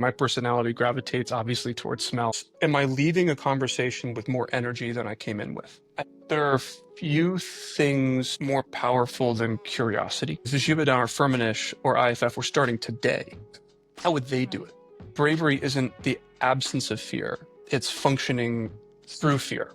My personality gravitates obviously towards smells. Am I leaving a conversation with more energy than I came in with? There are few things more powerful than curiosity. If Givaudan or Firmenich or IFF were starting today, how would they do it? Bravery isn't the absence of fear, it's functioning through fear.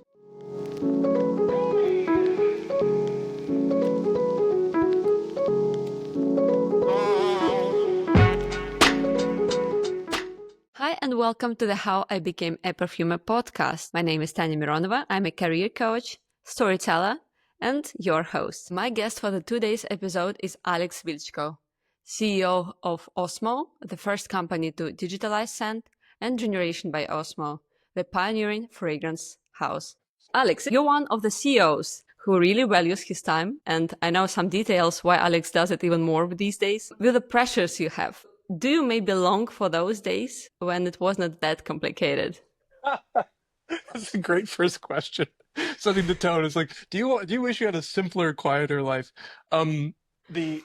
Hi, and welcome to the How I Became a Perfumer podcast. My name is Tanya Mironova. I'm a career coach, storyteller, and your host. My guest for the today's episode is Alex Wiltschko, CEO of Osmo, the first company to digitalize scent, and Generation by Osmo, the pioneering fragrance house. Alex, you're one of the CEOs who really values his time, and I know some details why Alex does it even more these days. With the pressures you have, do you maybe long for those days when it was not that complicated? That's a great first question. Setting the tone is like, do you wish you had a simpler, quieter life? Um, the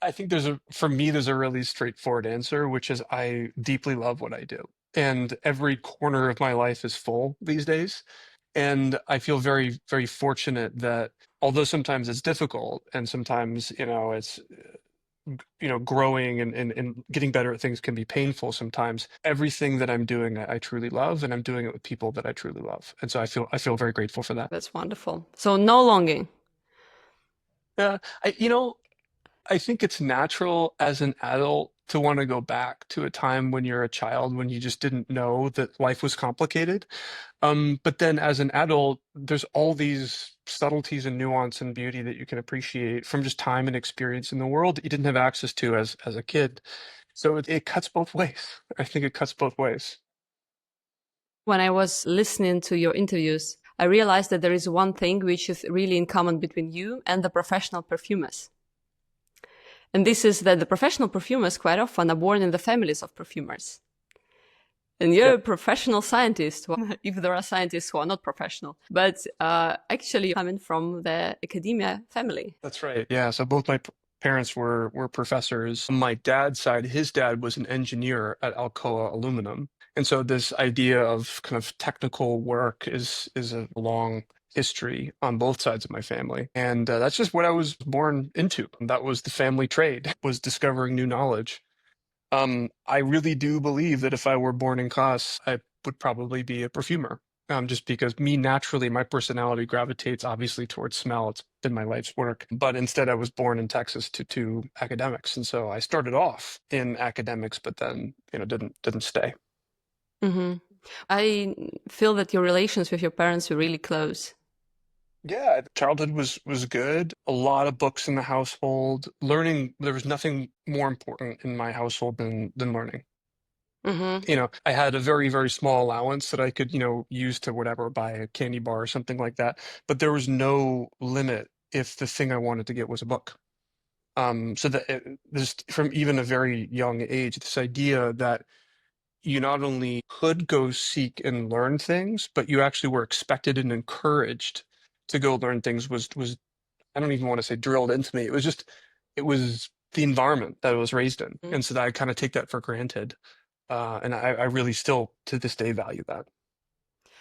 I think for me, there's a really straightforward answer, which is I deeply love what I do. And every corner of my life is full these days. And I feel very, very fortunate that although sometimes it's difficult and sometimes, it's, growing and getting better at things can be painful sometimes. Everything that I'm doing, I truly love, and I'm doing it with people that I truly love. And so I feel very grateful for that. That's wonderful. So no longing. Yeah, I think it's natural as an adult to want to go back to a time when you're a child when you just didn't know that life was complicated. But then as an adult, there's all these subtleties and nuance and beauty that you can appreciate from just time and experience in the world that you didn't have access to as a kid. So it cuts both ways. I think it cuts both ways. When I was listening to your interviews, I realized that there is one thing which is really in common between you and the professional perfumers. And this is that the professional perfumers quite often are born in the families of perfumers. And you're Yeah, a professional scientist, if there are scientists who are not professional, but actually coming from the academia family. that's right. Yeah. So both my parents were professors. On my dad's side, his dad was an engineer at Alcoa Aluminum. And so this idea of kind of technical work is a long history on both sides of my family. And that's just what I was born into. That was the family trade, was discovering new knowledge. I really do believe that if I were born in class, I would probably be a perfumer. Just because me naturally, my personality gravitates obviously towards smell. It's been my life's work. But instead, I was born in Texas to academics, and so I started off in academics, but then didn't stay. Hmm. I feel that your relations with your parents were really close. Yeah, childhood was good. A lot of books in the household. Learning, there was nothing more important in my household than learning. Hmm. I had a very, very small allowance that I could, use to whatever, buy a candy bar or something like that. But there was no limit if the thing I wanted to get was a book. So that there's from even a very young age, this idea that you not only could go seek and learn things, but you actually were expected and encouraged to go learn things was I don't even want to say drilled into me. It was the environment that I was raised in. And so that I kind of take that for granted. And I really still to this day value that.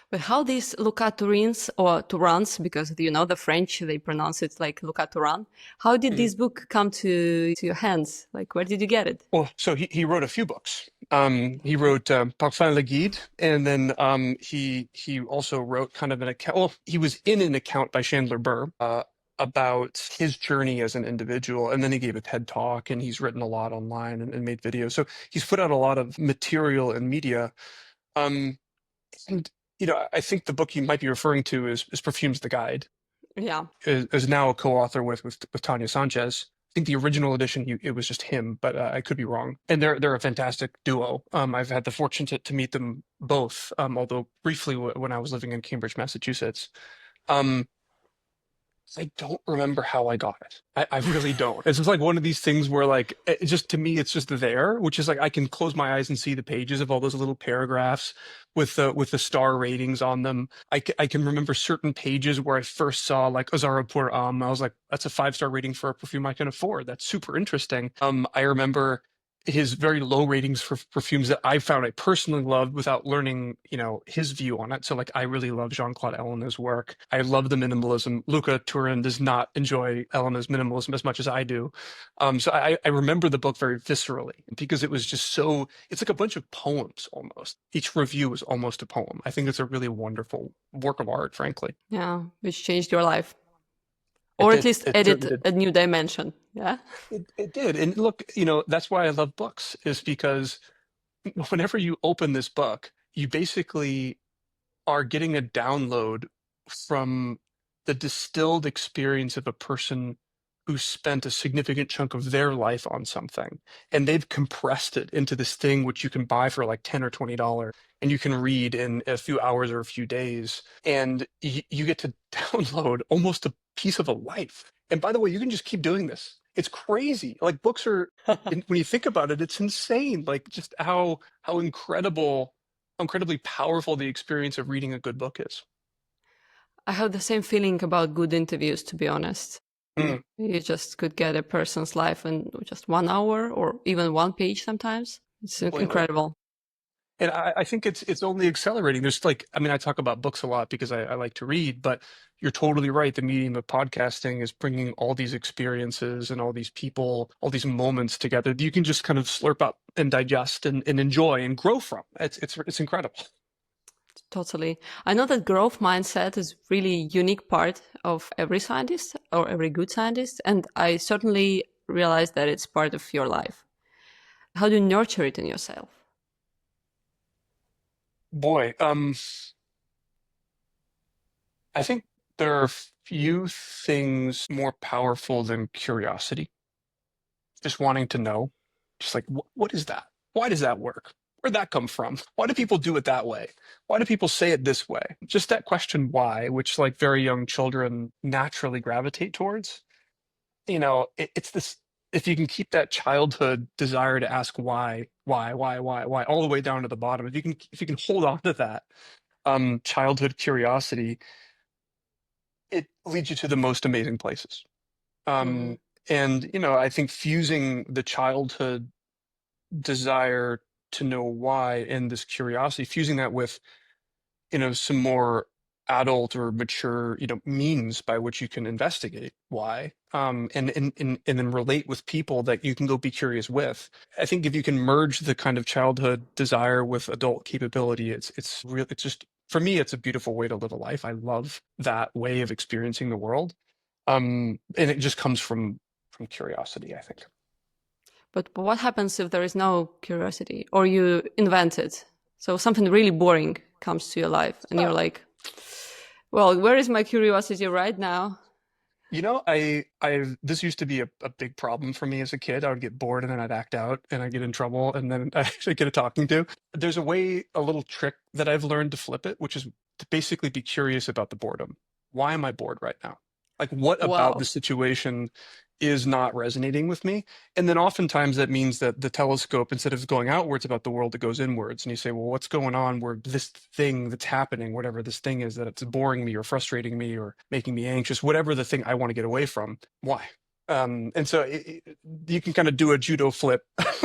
But how these Tourins or Tourans, because you know the French, they pronounce it like Touran. How did Mhm. this book come to your hands? Like, where did you get it? Well, so he wrote a few books. He wrote Parfum le Guide, and then he also wrote kind of an account. Well, he was in an account by Chandler Burr about his journey as an individual, and then he gave a TED talk, and he's written a lot online and made videos. So he's put out a lot of material and media. Um, and I think the book you might be referring to is Perfume's the Guide. Yeah. Is now a co-author with Tanya Sanchez. I think the original edition, it was just him, but I could be wrong. And they're a fantastic duo. I've had the fortune to meet them both, although briefly when I was living in Cambridge, Massachusetts. Um, I don't remember how I got it. I really don't. It's just like one of these things where like it just to me it's just there, which is like I can close my eyes and see the pages of all those little paragraphs with the star ratings on them. I can remember certain pages where I first saw like Azara pour I was like, that's a 5-star rating for a perfume I can afford. That's super interesting. I remember his very low ratings for perfumes that I found I personally loved without learning, his view on it. So like I really love Jean-Claude Ellena's work. I love the minimalism. Luca Turin does not enjoy Ellena's minimalism as much as I do. So I remember the book very viscerally because it was just so, it's like a bunch of poems almost. Each review is almost a poem. I think it's a really wonderful work of art, frankly. Yeah, which changed your life, It or at did. least It certainly added did. a new dimension. Yeah. It did. And look, that's why I love books, is because whenever you open this book, you basically are getting a download from the distilled experience of a person who spent a significant chunk of their life on something. And they've compressed it into this thing which you can buy for like $10 or $20 and you can read in a few hours or a few days. And you get to download almost a piece of a life. And by the way, you can just keep doing this. It's crazy. Like books are, when you think about it, it's insane. Like just how incredibly powerful the experience of reading a good book is. I have the same feeling about good interviews, to be honest. Mm, You just could get a person's life in just 1 hour or even one page sometimes. It's completely. incredible. And I think it's only accelerating. There's like, I mean, I talk about books a lot because I like to read, but you're totally right. The medium of podcasting is bringing all these experiences and all these people, all these moments together that you can just kind of slurp up and digest and enjoy and grow from. It's incredible. Totally. I know that growth mindset is really unique part of every scientist or every good scientist, and I certainly realize that it's part of your life. How do you nurture it in yourself? Boy, I think there are few things more powerful than curiosity. Just wanting to know, just like, what is that? Why does that work? Where'd that come from? Why do people do it that way? Why do people say it this way? Just that question, why, which like very young children naturally gravitate towards. It's this, if you can keep that childhood desire to ask why, all the way down to the bottom, if you can hold on to that childhood curiosity, it leads you to the most amazing places. Hmm. Um, and I think fusing the childhood desire to know why and this curiosity, fusing that with, some more adult or mature, means by which you can investigate why, and then relate with people that you can go be curious with. I think if you can merge the kind of childhood desire with adult capability, it's real. It's just, for me, it's a beautiful way to live a life. I love that way of experiencing the world. And it just comes from curiosity, I think. But what happens if there is no curiosity or you invent it? So something really boring comes to your life and you're Ah. like, well, where is my curiosity right now? This used to be a big problem for me as a kid. I would get bored and then I'd act out and I'd get in trouble and then I'd actually get a talking to. There's a little trick that I've learned to flip it, which is to basically be curious about the boredom. Why am I bored right now? Like, what about the Wow. situation is not resonating with me? And then oftentimes that means that the telescope, instead of going outwards about the world, it goes inwards. And you say, well, what's going on where this thing that's happening, whatever this thing is, that it's boring me or frustrating me or making me anxious, whatever the thing I want to get away from, why? And so you can kind of do a judo flip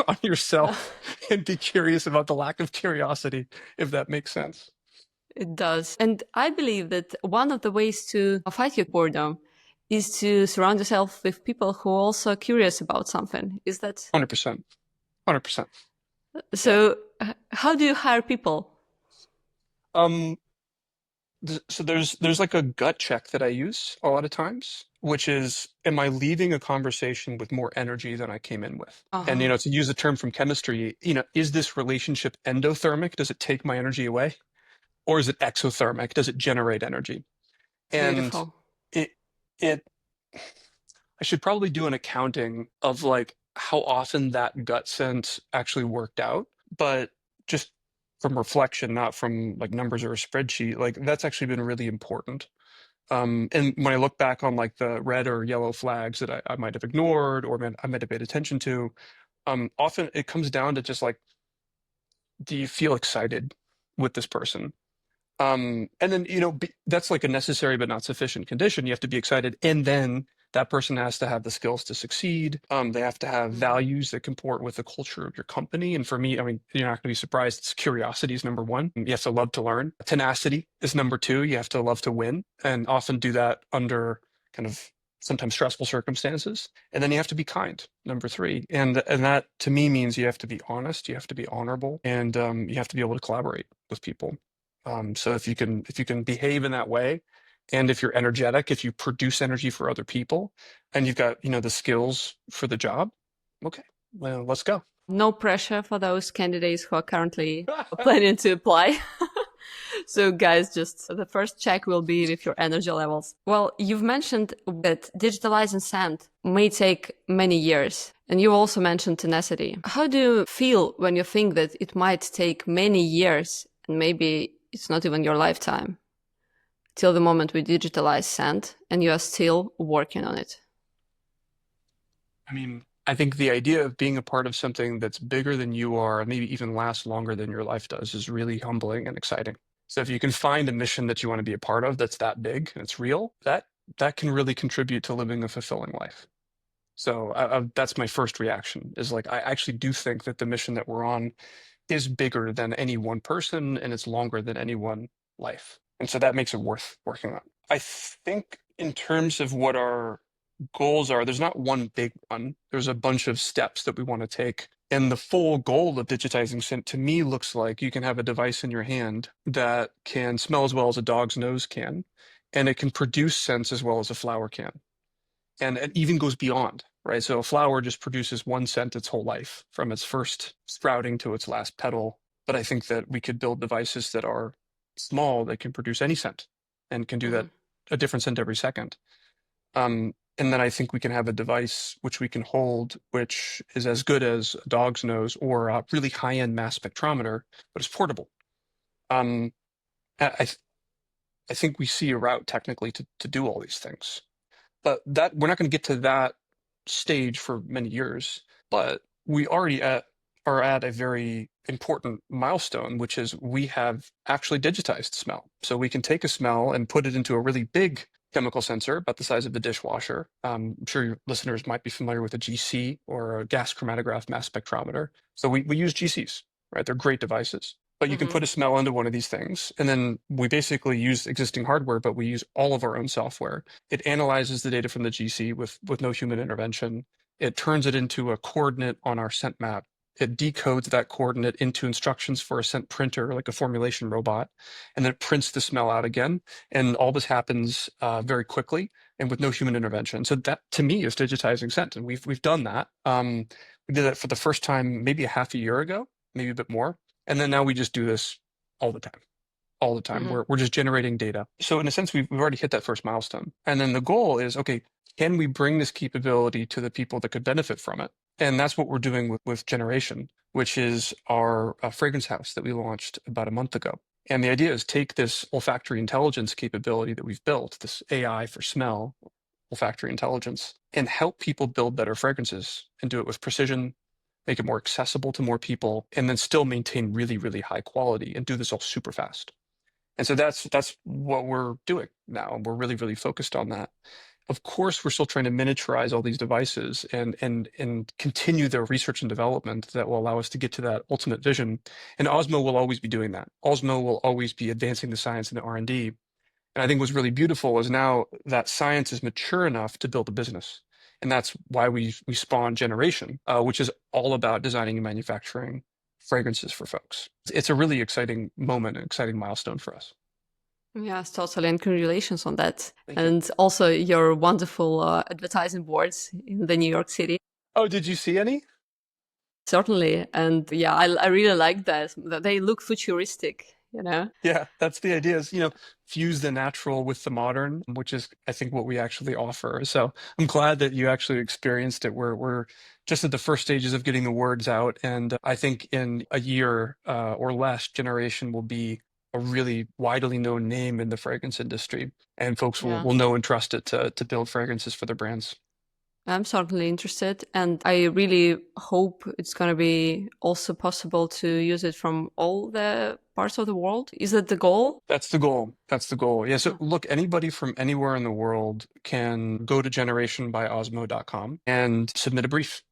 on yourself and be curious about the lack of curiosity, if that makes sense. It does. And I believe that one of the ways to fight your boredom is to surround yourself with people who are also curious about something. Is that 100%. 100%. Yeah. so? How do you hire people? Um, so there's like a gut check that I use a lot of times, which is, am I leaving a conversation with more energy than I came in with? Uh And huh. to use a term from chemistry, is this relationship endothermic? Does it take my energy away? Or is it exothermic? Does it generate energy? And Beautiful. it it I should probably do an accounting of like how often that gut sense actually worked out, but just from reflection, not from like numbers or a spreadsheet, like that's actually been really important. And when I look back on like the red or yellow flags that I might have ignored or I might have paid attention to, often it comes down to just like, do you feel excited with this person? And then, that's like a necessary but not sufficient condition. You have to be excited and then That person has to have the skills to succeed. They have to have Mhm. values that comport with the culture of your company. And for me, I mean, you're not going to be surprised. It's curiosity is number one. You have to love to learn. Tenacity is number two. You have to love to win and often do that under kind of sometimes stressful circumstances. And then you have to be kind, number three. And that to me means you have to be honest, you have to be honorable, and you have to be able to collaborate with people. So if you can behave in that way, and if you're energetic, if you produce energy for other people, and you've got the skills for the job, okay, well, let's go. No pressure for those candidates who are currently planning to apply. So, guys, just the first check will be with your energy levels. Well, you've mentioned that digitalizing scent may take many years, and you also mentioned tenacity. How do you feel when you think that it might take many years, and maybe it's not even your lifetime, till the moment we digitalize scent, and you are still working on it? I mean, I think the idea of being a part of something that's bigger than you are, and maybe even lasts longer than your life does, is really humbling and exciting. So if you can find a mission that you want to be a part of that's that big and it's real, that can really contribute to living a fulfilling life. So that's my first reaction is like, I actually do think that the mission that we're on is bigger than any one person and it's longer than any one life. And so that makes it worth working on. I think in terms of what our goals are, there's not one big one. There's a bunch of steps that we want to take. And the full goal of digitizing scent to me looks like you can have a device in your hand that can smell as well as a dog's nose can, and it can produce scents as well as a flower can. And it even goes beyond, right? So a flower just produces one scent its whole life, from its first sprouting to its last petal. But I think that we could build devices that are small that can produce any scent and can do that Mm-hmm. a different scent every second. And then I think we can have a device which we can hold, which is as good as a dog's nose or a really high-end mass spectrometer, but it's portable. Um, I I think we see a route technically to do all these things. But that we're not going to get to that stage for many years. But we already are at a very important milestone, which is we have actually digitized smell. So we can take a smell and put it into a really big chemical sensor about the size of the dishwasher. I'm sure your listeners might be familiar with a GC or a gas chromatograph mass spectrometer. So we use GCs, right? They're great devices. But you can Mm-hmm. put a smell into one of these things, and then we basically use existing hardware, but we use all of our own software. It analyzes the data from the GC with no human intervention. It turns it into a coordinate on our scent map. It decodes that coordinate into instructions for a scent printer, like a formulation robot, and then it prints the smell out again. And all this happens very quickly and with no human intervention. So that, to me, is digitizing scent, and we've done that. We did that for the first time maybe a half a year ago, maybe a bit more, and then now we just do this all the time all the time. Mm-hmm. We're just generating data. So in a sense, we've already hit that first milestone. And then the goal is, okay, can we bring this capability to the people that could benefit from it? And that's what we're doing with Generation, which is our fragrance house that we launched about a month ago. And the idea is take this olfactory intelligence capability that we've built, this AI for smell, olfactory intelligence, and help people build better fragrances and do it with precision, make it more accessible to more people, and then still maintain really, really high quality and do this all super fast. And so that's what we're doing now. And we're really, really focused on that. Of course, we're still trying to miniaturize all these devices and continue their research and development that will allow us to get to that ultimate vision. And Osmo will always be doing that. Osmo will always be advancing the science and the R&D. And I think what's really beautiful is now that science is mature enough to build a business. And that's why we spawn Generation, which is all about designing and manufacturing fragrances for folks. It's a really exciting moment, an exciting milestone for us. Yes, totally. And congratulations on that. Thank you. And also your wonderful advertising boards in the New York City. Oh, did you see any? Certainly. And yeah, I really like that. That they look futuristic, you know? Yeah, that's the idea is, fuse the natural with the modern, which is, I think, what we actually offer. So I'm glad that you actually experienced it. We're just at the first stages of getting the words out. And I think in a year or less, Generation will be a really widely known name in the fragrance industry. And folks will, Yeah. will know and trust it to build fragrances for their brands. I'm certainly interested, and I really hope it's going to be also possible to use it from all the parts of the world. Is that the goal? That's the goal. That's the goal. Yeah. So look, anybody from anywhere in the world can go to generationbyosmo.com and submit a brief.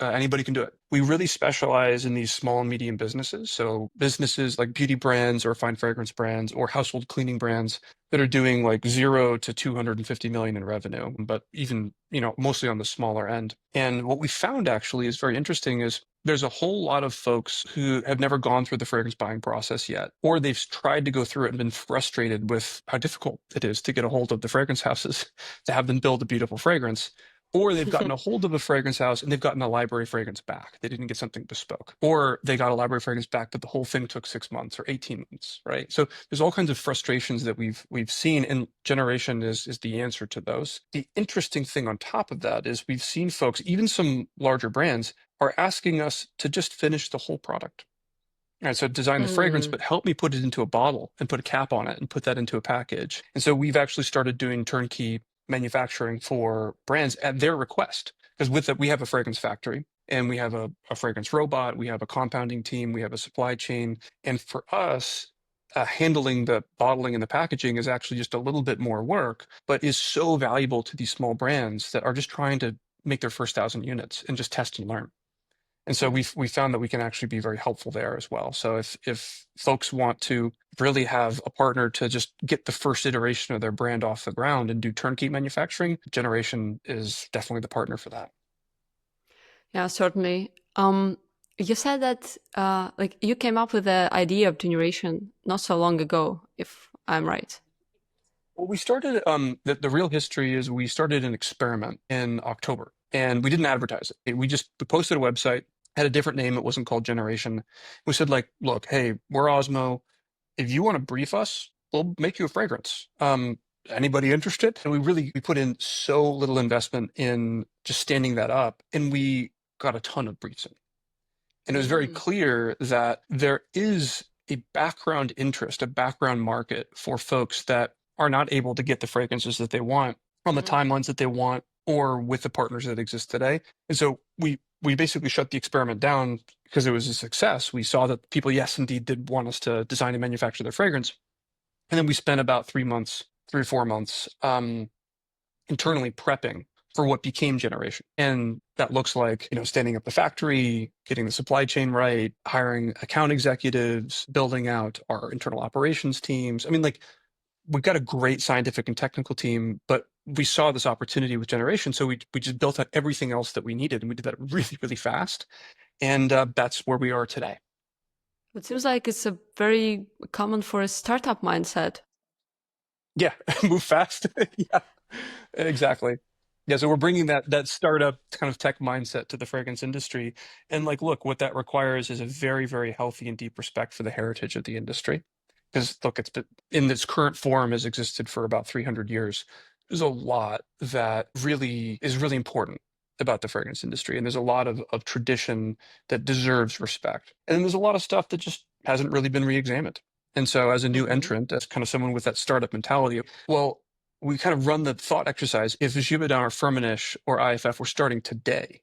Anybody can do it. We really specialize in these small and medium businesses. So businesses like beauty brands or fine fragrance brands or household cleaning brands that are doing like 0 to 250 million in revenue, but even, mostly on the smaller end. And what we found actually is very interesting is there's a whole lot of folks who have never gone through the fragrance buying process yet, or they've tried to go through it and been frustrated with how difficult it is to get a hold of the fragrance houses to have them build a beautiful fragrance. Or they've gotten a hold of a fragrance house and they've gotten a library fragrance back. They didn't get something bespoke. Or they got a library fragrance back, but the whole thing took 6 months or 18 months, right? So there's all kinds of frustrations that we've seen, and Generation is the answer to those. The interesting thing on top of that is we've seen folks, even some larger brands, are asking us to just finish the whole product. And so design the fragrance, Mm. but help me put it into a bottle and put a cap on it and put that into a package. And so we've actually started doing turnkey manufacturing for brands at their request. Because with it, we have a fragrance factory and we have a fragrance robot, we have a compounding team, we have a supply chain. And for us, handling the bottling and the packaging is actually just a little bit more work, but is so valuable to these small brands that are just trying to make their first 1,000 units and just test and learn. And so we found that we can actually be very helpful there as well. So if folks want to really have a partner to just get the first iteration of their brand off the ground and do turnkey manufacturing, Generation is definitely the partner for that. Yeah, certainly. You said that like you came up with the idea of generation not so long ago, if I'm right. Well, we started, the real history is we started an experiment in October and we didn't advertise it. We posted a website, had a different name. It wasn't called Generation. We said like, look, hey, we're Osmo. If you want to brief us, we'll make you a fragrance. Anybody interested? And we put in so little investment in just standing that up, and we got a ton of briefs in. And it was very Mm. clear that there is a background interest, a background market for folks that are not able to get the fragrances that they want on the Mm. timelines that they want or with the partners that exist today. And so we basically shut the experiment down because it was a success. We saw that people, yes, indeed, did want us to design and manufacture their fragrance. And then we spent about 3 months, 3 or 4 months, internally prepping for what became Generation. And that looks like, standing up the factory, getting the supply chain right, hiring account executives, building out our internal operations teams. I mean, like, we've got a great scientific and technical team, but we saw this opportunity with Generation. So we just built out everything else that we needed. And we did that really, really fast. And that's where we are today. It seems like it's a very common for a startup mindset. Yeah, move fast. Yeah, exactly. Yeah, so we're bringing that startup kind of tech mindset to the fragrance industry. And like, look, what that requires is a very, very healthy and deep respect for the heritage of the industry. Because look, it's been in this current form has existed for about 300 years. There's a lot that really is really important about the fragrance industry. And there's a lot of tradition that deserves respect. And then there's a lot of stuff that just hasn't really been re-examined. And so as a new Hmm. entrant, as kind of someone with that startup mentality, well, we kind of run the thought exercise. If Givaudan or Firmenich or IFF were starting today,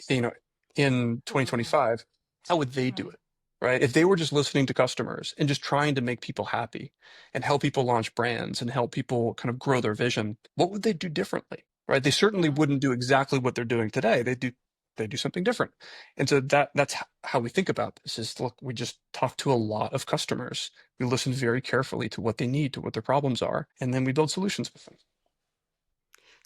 you know, in Oh, 2025, how would they do right. it? Right? If they were just listening to customers and just trying to make people happy and help people launch brands and help people kind of grow their vision, what would they do differently? Right? They certainly Yeah. wouldn't do exactly what they're doing today. They do something different. And so that's how we think about this is look, we just talk to a lot of customers. We listen very carefully to what they need, to what their problems are, and then we build solutions with them.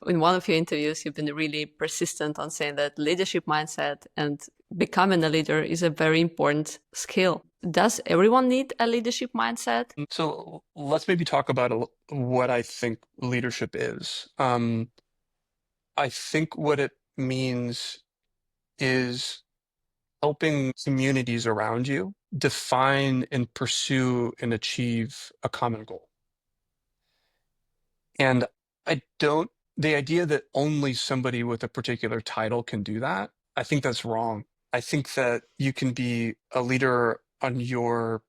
In one of your interviews, you've been really persistent on saying that leadership mindset and becoming a leader is a very important skill. Does everyone need a leadership mindset? So let's maybe talk about what I think leadership is. I think what it means is helping communities around you define and pursue and achieve a common goal. And I don't, the idea that only somebody with a particular title can do that, I think that's wrong. I think that you can be a leader on your,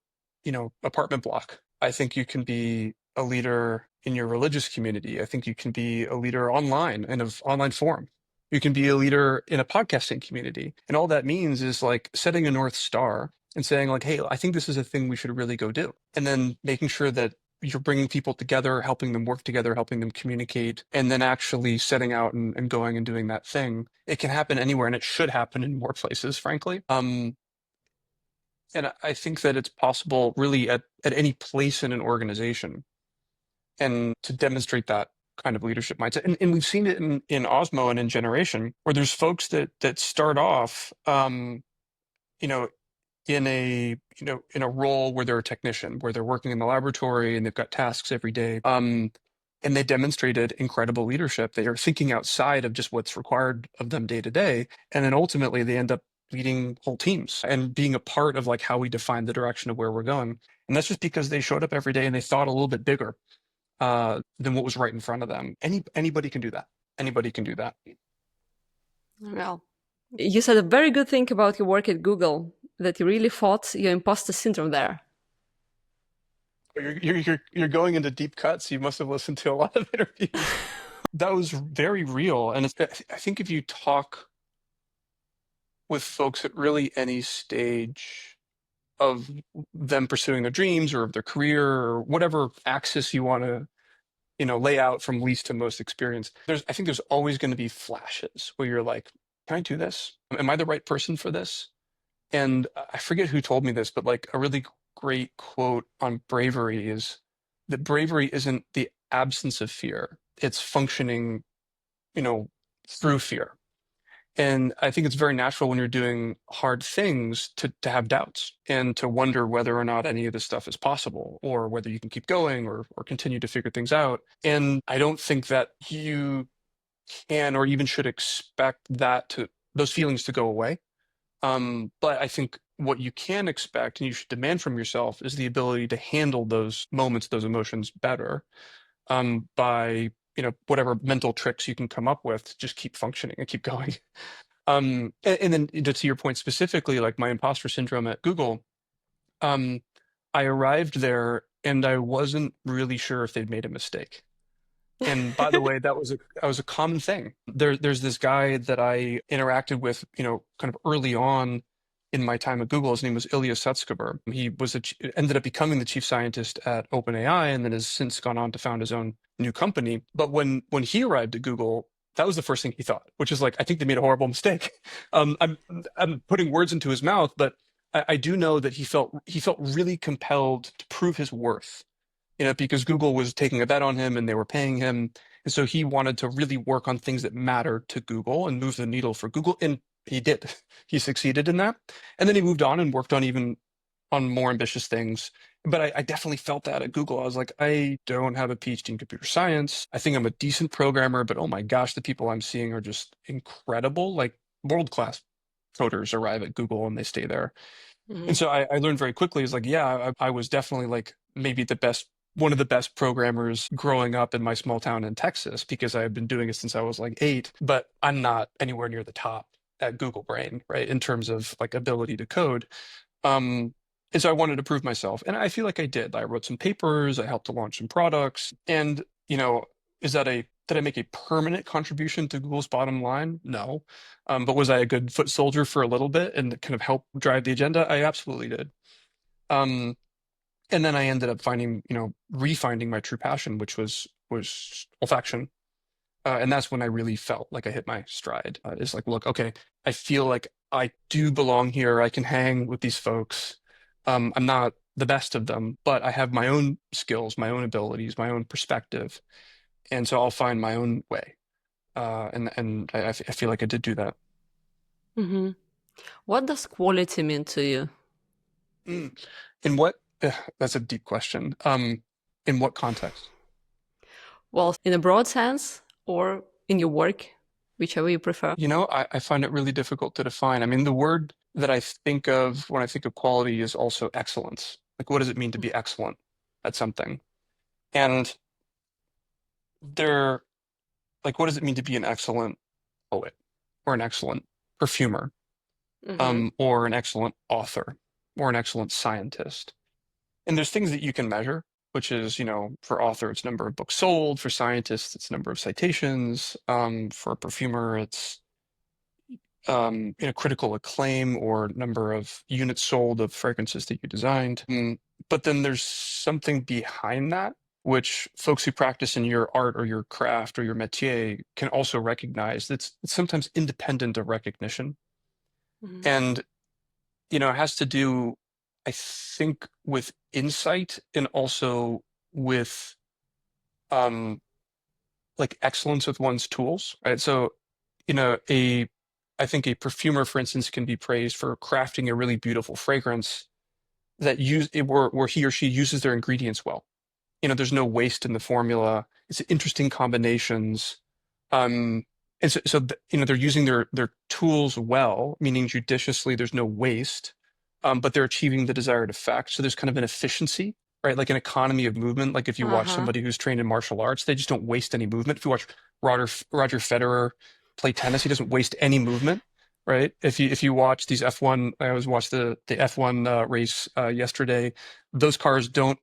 apartment block. I think you can be a leader in your religious community. I think you can be a leader online in an online forum. You can be a leader in a podcasting community. And all that means is like setting a North Star and saying like, hey, I think this is a thing we should really go do. And then making sure that you're bringing people together, helping them work together, helping them communicate, and then actually setting out and going and doing that thing. It can happen anywhere, and it should happen in more places, frankly. And I think that it's possible really at any place in an organization and to demonstrate that kind of leadership mindset. And we've seen it in Osmo and in Generation, where there's folks that start off, you know, in a role where they're a technician, where they're working in the laboratory and they've got tasks every day. And they demonstrated incredible leadership. They are thinking outside of just what's required of them day to day. And then ultimately they end up leading whole teams and being a part of like how we define the direction of where we're going. And that's just because they showed up every day and they thought a little bit bigger than what was right in front of them. Anybody can do that. Anybody can do that. Well, you said a very good thing about your work at Google, that you really fought your imposter syndrome there. You're going into deep cuts. You must have listened to a lot of interviews. That was very real. And I think if you talk with folks at really any stage of them pursuing their dreams or of their career or whatever axis you want to, lay out from least to most experience, I think there's always going to be flashes where you're like, can I do this? Am I the right person for this? And I forget who told me this, but like a really great quote on bravery is that bravery isn't the absence of fear. It's functioning, through fear. And I think it's very natural when you're doing hard things to have doubts and to wonder whether or not any of this stuff is possible or whether you can keep going or continue to figure things out. And I don't think that you can or even should expect those feelings to go away. But I think what you can expect and you should demand from yourself is the ability to handle those moments, those emotions better, by, whatever mental tricks you can come up with to just keep functioning and keep going. And then to your point specifically, like my imposter syndrome at Google, um, I arrived there and I wasn't really sure if they'd made a mistake. And by the way, that was a common thing. There's this guy that I interacted with, kind of early on in my time at Google. His name was Ilya Sutskever. He ended up becoming the chief scientist at OpenAI, and then has since gone on to found his own new company. But when he arrived at Google, that was the first thing he thought, which is like, I think they made a horrible mistake. I'm putting words into his mouth, but I do know that he felt really compelled to prove his worth, because Google was taking a bet on him and they were paying him. And so he wanted to really work on things that mattered to Google and move the needle for Google. And he did. He succeeded in that. And then he moved on and worked on more ambitious things. But I definitely felt that at Google. I was like, I don't have a PhD in computer science. I think I'm a decent programmer, but oh my gosh, the people I'm seeing are just incredible. Like world-class coders arrive at Google and they stay there. And so I learned very quickly, is like, yeah, I was definitely like maybe one of the best programmers growing up in my small town in Texas because I had been doing it since I was like 8, but I'm not anywhere near the top at Google Brain, right? In terms of like ability to code. And so I wanted to prove myself. And I feel like I did. I wrote some papers, I helped to launch some products. And, did I make a permanent contribution to Google's bottom line? No. But was I a good foot soldier for a little bit and kind of help drive the agenda? I absolutely did. Um, and then I ended up refinding my true passion, which was olfaction. And that's when I really felt like I hit my stride. It's like, look, okay, I feel like I do belong here. I can hang with these folks. I'm not the best of them, but I have my own skills, my own abilities, my own perspective, and so I'll find my own way. And I feel like I did do that. Mm-hmm. What does quality mean to you? Mm. In what? That's a deep question. In what context? Well, in a broad sense or in your work, whichever you prefer. I find it really difficult to define. I mean, the word that I think of when I think of quality is also excellence. Like, what does it mean to be excellent at something? And what does it mean to be an excellent poet or an excellent perfumer, Mm-hmm. or an excellent author or an excellent scientist? And there's things that you can measure. which is, for author, it's number of books sold. For scientists, it's number of citations. For a perfumer, it's critical acclaim or number of units sold of fragrances that you designed. But then there's something behind that, which folks who practice in your art or your craft or your métier can also recognize. It's sometimes independent of recognition. Mhm. And, it has to do, I think, with insight and also with um, like excellence with one's tools, right? So, you know, a I think a perfumer, for instance, can be praised for crafting a really beautiful fragrance where he or she uses their ingredients well. There's no waste in the formula. It's interesting combinations. Um, and they're using their tools well, meaning judiciously, there's no waste, but they're achieving the desired effect. So there's kind of an efficiency, right? Like an economy of movement. Like if you watch Uh-huh. somebody who's trained in martial arts, they just don't waste any movement. If you watch Roger Federer play tennis, he doesn't waste any movement, right? If you watch these F1, I always watched the F1 race yesterday. Those cars don't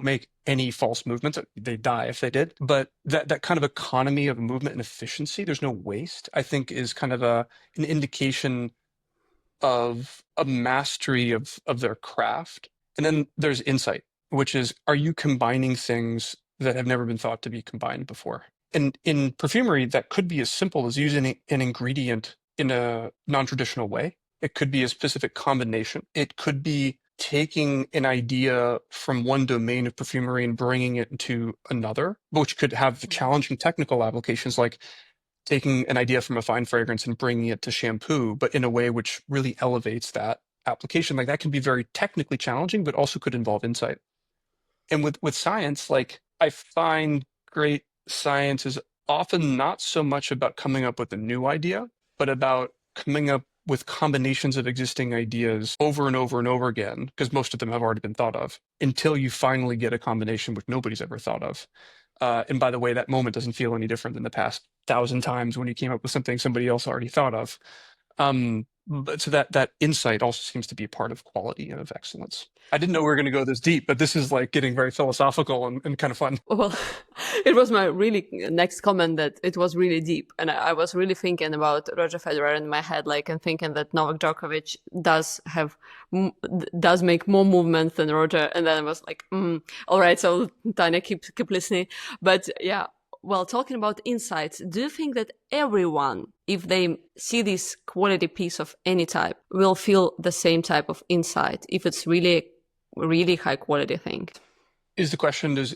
make any false movements. They die if they did. But that kind of economy of movement and efficiency, there's no waste, I think is kind of an indication of a mastery of their craft. And then there's insight, which is, are you combining things that have never been thought to be combined before? And in perfumery, that could be as simple as using an ingredient in a non-traditional way. It could be a specific combination. It could be taking an idea from one domain of perfumery and bringing it into another, which could have challenging technical applications like taking an idea from a fine fragrance and bringing it to shampoo, but in a way which really elevates that application. Like that can be very technically challenging, but also could involve insight. And with science, like I find great science is often not so much about coming up with a new idea, but about coming up with combinations of existing ideas over and over and over again, because most of them have already been thought of, until you finally get a combination which nobody's ever thought of. And by the way, that moment doesn't feel any different than the past 1,000 times when you came up with something somebody else already thought of. But so that insight also seems to be a part of quality and of excellence. I didn't know we were going to go this deep, but this is like getting very philosophical and kind of fun. Well, it was my really next comment that it was really deep. And I was really thinking about Roger Federer in my head, like, and thinking that Novak Djokovic does make more movements than Roger. And then I was like, all right. So Tanya, keep listening. But yeah, well, talking about insights, do you think that everyone, if they see this quality piece of any type, will feel the same type of insight if it's really, really high quality thing? Is the question, is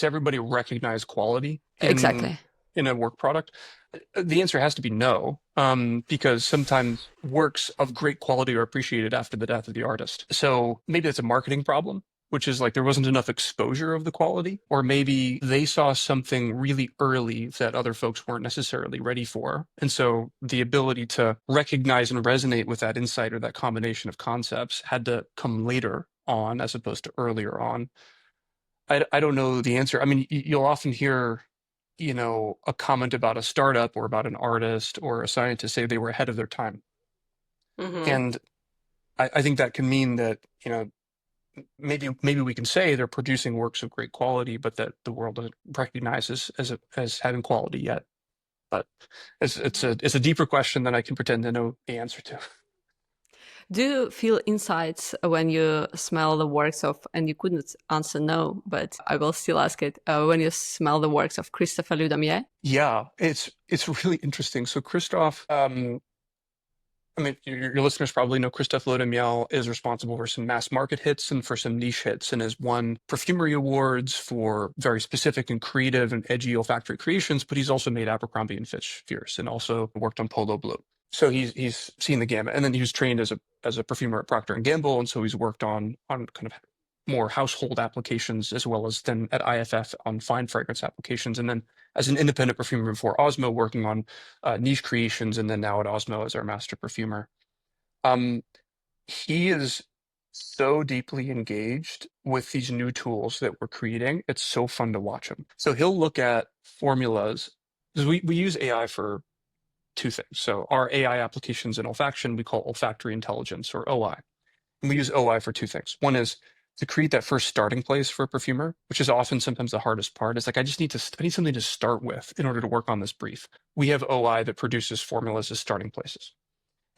everybody recognize quality Exactly. in a work product? The answer has to be no, because sometimes works of great quality are appreciated after the death of the artist. So maybe it's a marketing problem, which is like there wasn't enough exposure of the quality, or maybe they saw something really early that other folks weren't necessarily ready for. And so the ability to recognize and resonate with that insight or that combination of concepts had to come later on as opposed to earlier on. I don't know the answer. I mean, you'll often hear, a comment about a startup or about an artist or a scientist say they were ahead of their time. Mm-hmm. And I think that can mean that, maybe we can say they're producing works of great quality, but that the world doesn't recognize as having quality yet. But it's a deeper question than I can pretend to know the answer to. Do you feel insights when you smell the works of, and you couldn't answer no, but I will still ask it, when you smell the works of Christopher Ludamier? Yeah, it's really interesting. So Christoph, I mean, your listeners probably know Christophe Lodemiel is responsible for some mass market hits and for some niche hits and has won perfumery awards for very specific and creative and edgy olfactory creations, but he's also made Abercrombie and Fitch Fierce and also worked on Polo Blue. So he's seen the gamut. And then he was trained as a perfumer at Procter and Gamble, and so he's worked on kind of more household applications as well as then at IFF on fine fragrance applications. And then as an independent perfumer before Osmo, working on niche creations, and then now at Osmo as our master perfumer. Um, he is so deeply engaged with these new tools that we're creating. It's so fun to watch him. So he'll look at formulas because we use AI for two things. So our AI applications in olfaction, we call olfactory intelligence or OI. And we use OI for two things. One is to create that first starting place for a perfumer, which is often sometimes the hardest part. Is like I need something to start with in order to work on this brief. We have OI that produces formulas as starting places.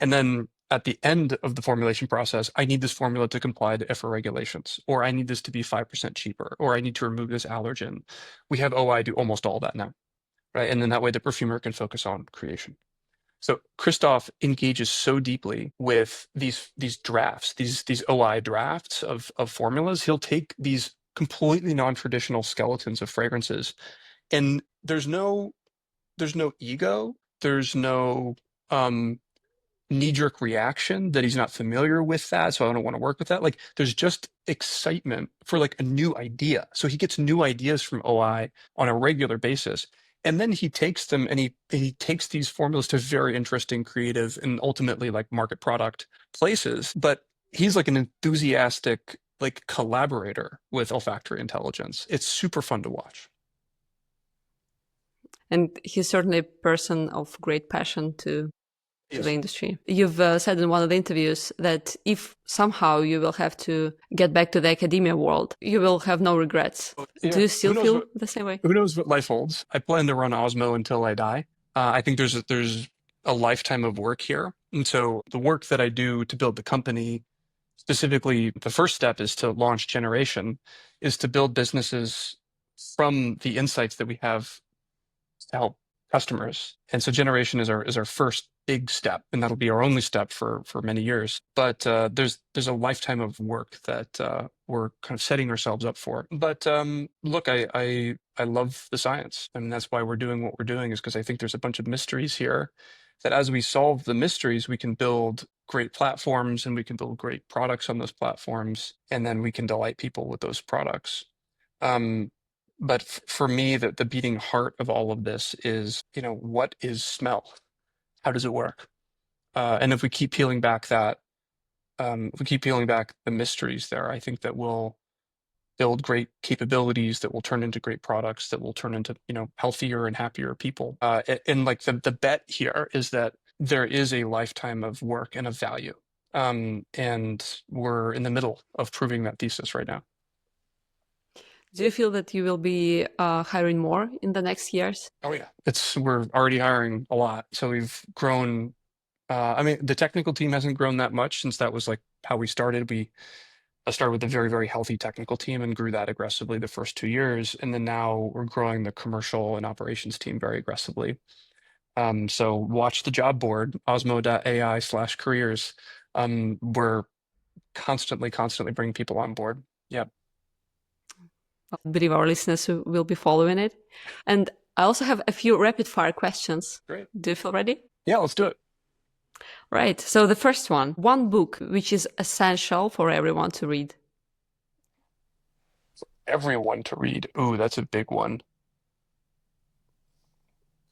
And then at the end of the formulation process, I need this formula to comply to IFRA regulations, or I need this to be 5% cheaper, or I need to remove this allergen. We have OI do almost all that now, right? And then that way the perfumer can focus on creation. So Christoph engages so deeply with these drafts, these OI drafts of formulas. He'll take these completely non-traditional skeletons of fragrances, and there's no ego, there's no knee-jerk reaction that he's not familiar with that, so I don't want to work with that. Like there's just excitement for like a new idea. So he gets new ideas from OI on a regular basis. And then he takes them and he takes these formulas to very interesting, creative, and ultimately like market product places. But he's like an enthusiastic like collaborator with olfactory intelligence. It's super fun to watch. And he's certainly a person of great passion to the Yes. industry. You've said in one of the interviews that if somehow you will have to get back to the academia world, you will have no regrets. Do Yeah. you still feel the same way? Who knows what life holds? I plan to run Osmo until I die. I think there's a lifetime of work here. And so the work that I do to build the company, specifically the first step is to launch Generation, is to build businesses from the insights that we have to help customers. And so Generation is our first big step, and that'll be our only step for many years. But there's a lifetime of work that we're kind of setting ourselves up for. But look, I love the science, and that's why we're doing what we're doing, is because I think there's a bunch of mysteries here that as we solve the mysteries, we can build great platforms and we can build great products on those platforms, and then we can delight people with those products. Um, but for me, the beating heart of all of this is, what is smell? How does it work? And if we keep peeling back if we keep peeling back the mysteries there, I think that we'll build great capabilities that will turn into great products that will turn into, healthier and happier people. And like the bet here is that there is a lifetime of work and of value. And we're in the middle of proving that thesis right now. Do you feel that you will be hiring more in the next years? Oh yeah, we're already hiring a lot. So we've grown. I mean, the technical team hasn't grown that much since that was like how we started. We started with a very, very healthy technical team and grew that aggressively the first 2 years. And then now we're growing the commercial and operations team very aggressively. So watch the job board, osmo.ai/careers. We're constantly bringing people on board. Yeah, I believe our listeners will be following it. And I also have a few rapid fire questions. great. Do you feel ready? Yeah, let's do it. Right. So the first one book which is essential for everyone to read. Everyone to read. Ooh, that's a big one.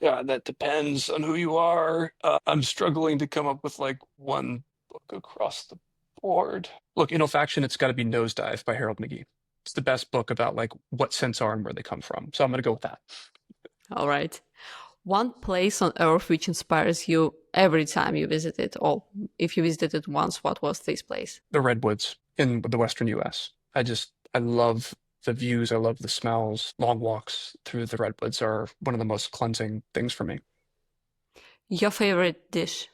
Yeah, that depends on who you are. I'm struggling to come up with like one book across the board. Look, in olfaction, it's got to be Nosedive by Harold McGee. It's the best book about like what scents are and where they come from. So I'm going to go with that. All right. One place on earth which inspires you every time you visit it, or if you visited it once, what was this place? The redwoods in the Western US. I love the views. I love the smells. Long walks through the redwoods are one of the most cleansing things for me. Your favorite dish?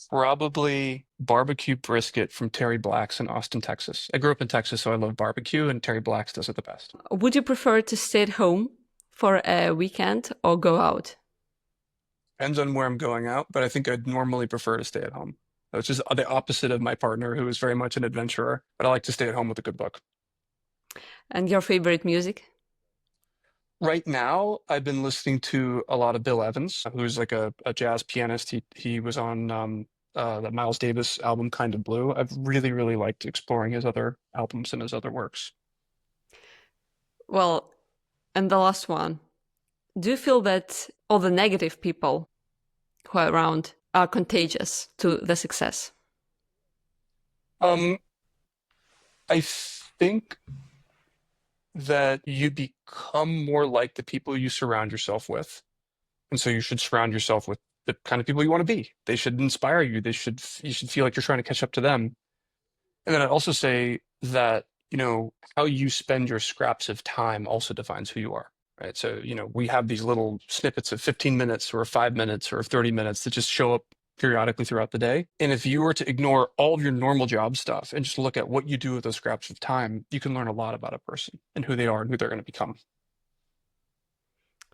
Probably barbecue brisket from Terry Black's in Austin, Texas. I grew up in Texas, so I love barbecue, and Terry Black's does it the best. Would you prefer to stay at home for a weekend or go out? Depends on where I'm going out, but I think I'd normally prefer to stay at home. Which is the opposite of my partner, who is very much an adventurer, but I like to stay at home with a good book. And your favorite music? Right now, I've been listening to a lot of Bill Evans, who's like a jazz pianist. He was on the Miles Davis album, Kind of Blue. I've really liked exploring his other albums and his other works. Well, and the last one. Do you feel that all the negative people who are around are contagious to the success? Um, I think that you become more like the people you surround yourself with. And so you should surround yourself with the kind of people you want to be. They should inspire you. You should feel like you're trying to catch up to them. And then I'd also say that, how you spend your scraps of time also defines who you are, right? So, we have these little snippets of 15 minutes or 5 minutes or 30 minutes that just show up periodically throughout the day. And if you were to ignore all of your normal job stuff and just look at what you do with those scraps of time, you can learn a lot about a person and who they are and who they're going to become.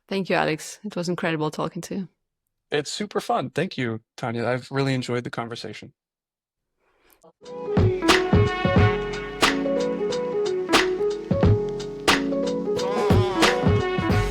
Thank you, Alex. It was incredible talking to you. It's super fun. Thank you, Tanya. I've really enjoyed the conversation.